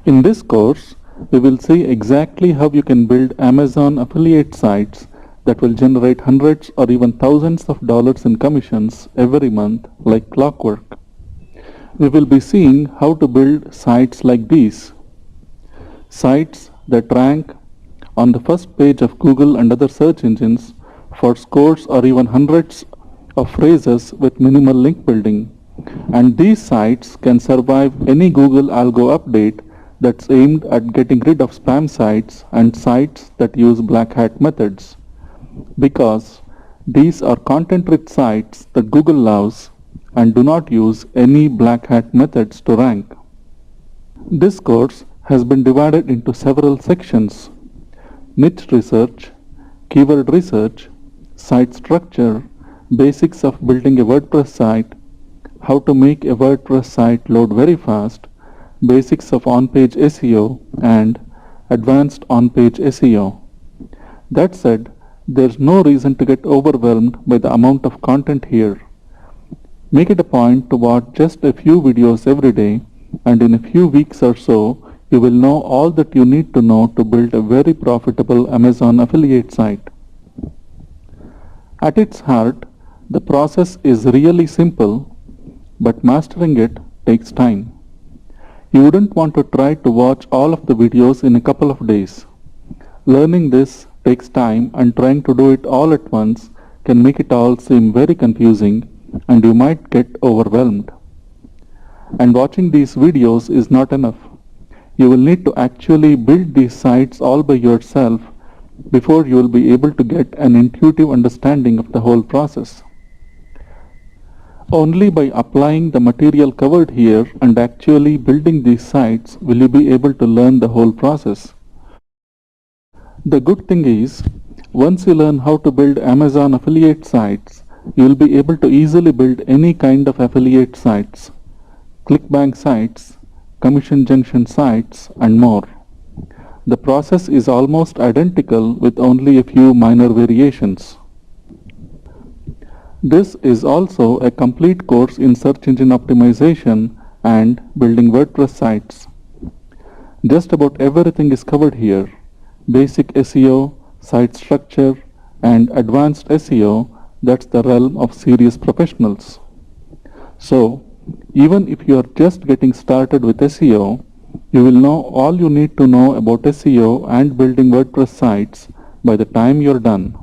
In this course, we will see exactly how you can build Amazon affiliate sites that will generate hundreds or even thousands of dollars in commissions every month like clockwork. We will be seeing how to build sites like these. Sites that rank on the first page of Google and other search engines for scores or even hundreds of phrases with minimal link building. And these sites can survive any Google algo update that's aimed at getting rid of spam sites and sites that use black hat methods. Because these are content-rich sites that Google loves and do not use any black hat methods to rank. This course has been divided into several sections: niche research, keyword research, site structure, basics of building a WordPress site, how to make a WordPress site load very fast, basics of on-page SEO, and advanced on-page SEO. That said, there's no reason to get overwhelmed by the amount of content here. Make it a point to watch just a few videos every day, and in a few weeks or so, you will know all that you need to know to build a very profitable Amazon affiliate site. At its heart, the process is really simple, but mastering it takes time. You wouldn't want to try to watch all of the videos in a couple of days. Learning this takes time, and trying to do it all at once can make it all seem very confusing and you might get overwhelmed. And watching these videos is not enough. You will need to actually build these sites all by yourself before you will be able to get an intuitive understanding of the whole process. Only by applying the material covered here and actually building these sites will you be able to learn the whole process. The good thing is, once you learn how to build Amazon affiliate sites, you will be able to easily build any kind of affiliate sites, clickbank sites, commission junction sites, and more. The process is almost identical with only a few minor variations. This is also a complete course in search engine optimization and building WordPress sites. Just about everything is covered here: basic SEO, site structure, and advanced SEO. That's the realm of serious professionals. So, even if you are just getting started with SEO, you will know all you need to know about SEO and building WordPress sites by the time you're done.